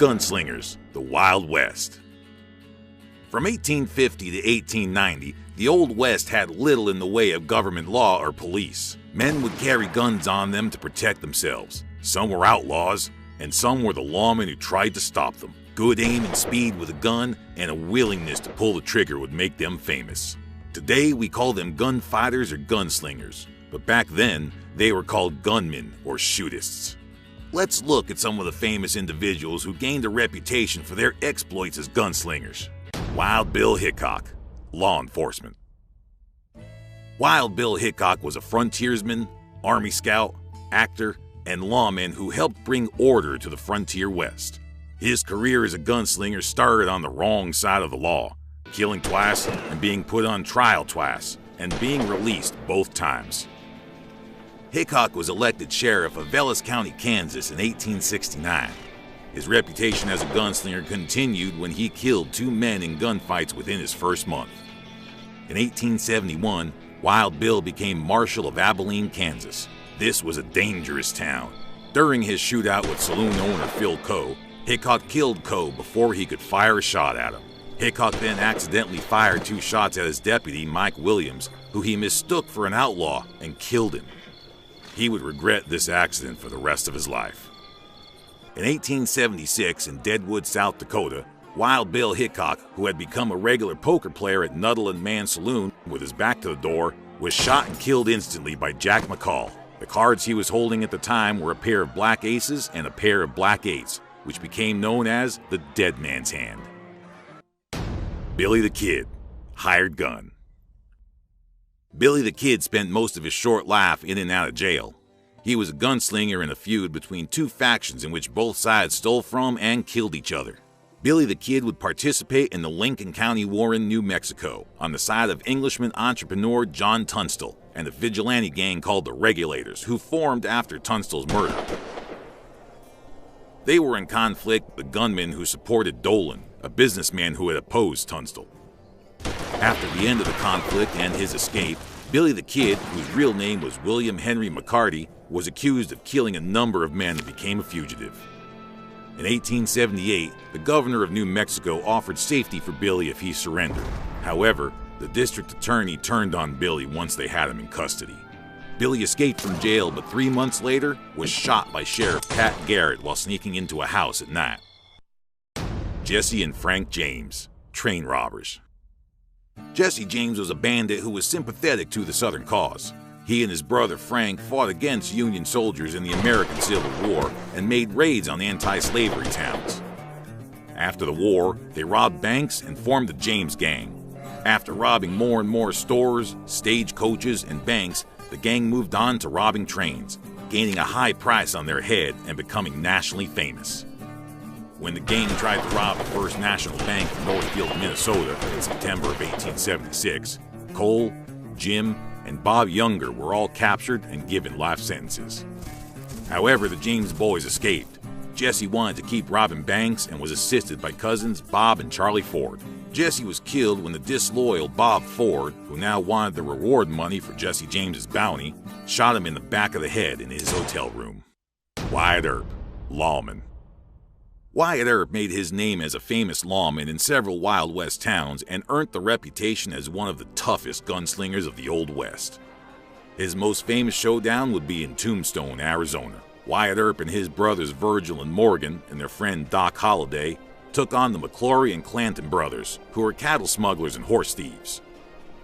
gunslingers, the Wild West. From 1850 to 1890, the Old West had little in the way of government law or police. Men would carry guns on them to protect themselves. Some were outlaws, and some were the lawmen who tried to stop them. Good aim and speed with a gun and a willingness to pull the trigger would make them famous. Today we call them gunfighters or gunslingers, but back then they were called gunmen or shootists. Let's look at some of the famous individuals who gained a reputation for their exploits as gunslingers. Wild Bill Hickok, law enforcement. Wild Bill Hickok was a frontiersman, Army scout, actor, and lawman who helped bring order to the frontier West. His career as a gunslinger started on the wrong side of the law, killing twice and being put on trial twice, and being released both times. Hickok was elected sheriff of Velas County, Kansas in 1869. His reputation as a gunslinger continued when he killed 2 men in gunfights within his first month. In 1871, Wild Bill became Marshal of Abilene, Kansas. This was a dangerous town. During his shootout with saloon owner Phil Coe, Hickok killed Coe before he could fire a shot at him. Hickok then accidentally fired 2 shots at his deputy, Mike Williams, who he mistook for an outlaw and killed him. He would regret this accident for the rest of his life. In 1876, in Deadwood, South Dakota, Wild Bill Hickok, who had become a regular poker player at Nuttall and Mann Saloon with his back to the door, was shot and killed instantly by Jack McCall. The cards he was holding at the time were a pair of black aces and a pair of black eights, which became known as the Dead Man's Hand. Billy the Kid, hired gun. Billy the Kid spent most of his short life in and out of jail. He was a gunslinger in a feud between 2 factions in which both sides stole from and killed each other. Billy the Kid would participate in the Lincoln County War in New Mexico on the side of Englishman entrepreneur John Tunstall and the vigilante gang called the Regulators, who formed after Tunstall's murder. They were in conflict with the gunmen who supported Dolan, a businessman who had opposed Tunstall. After the end of the conflict and his escape, Billy the Kid, whose real name was William Henry McCarty, was accused of killing a number of men and became a fugitive. In 1878, the governor of New Mexico offered safety for Billy if he surrendered. However, the district attorney turned on Billy once they had him in custody. Billy escaped from jail, but 3 months later was shot by Sheriff Pat Garrett while sneaking into a house at night. Jesse and Frank James, train robbers. Jesse James was a bandit who was sympathetic to the Southern cause. He and his brother Frank fought against Union soldiers in the American Civil War and made raids on anti-slavery towns. After the war, they robbed banks and formed the James Gang. After robbing more and more stores, stagecoaches, and banks, the gang moved on to robbing trains, gaining a high price on their head and becoming nationally famous. When the gang tried to rob the First National Bank in Northfield, Minnesota in September of 1876, Cole, Jim, and Bob Younger were all captured and given life sentences. However, the James boys escaped. Jesse wanted to keep robbing banks and was assisted by cousins Bob and Charlie Ford. Jesse was killed when the disloyal Bob Ford, who now wanted the reward money for Jesse James's bounty, shot him in the back of the head in his hotel room. Wyatt Earp, lawman. Wyatt Earp made his name as a famous lawman in several Wild West towns and earned the reputation as one of the toughest gunslingers of the Old West. His most famous showdown would be in Tombstone, Arizona. Wyatt Earp and his brothers Virgil and Morgan and their friend Doc Holliday took on the McClory and Clanton brothers, who were cattle smugglers and horse thieves.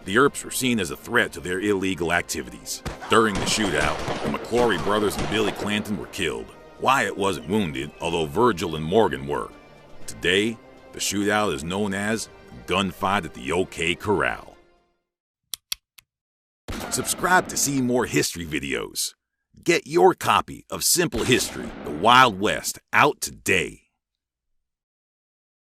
The Earps were seen as a threat to their illegal activities. During the shootout, the McClory brothers and Billy Clanton were killed. Wyatt wasn't wounded, although Virgil and Morgan were. Today, the shootout is known as Gunfight at the OK Corral. Subscribe to see more history videos. Get your copy of Simple History, The Wild West, out today.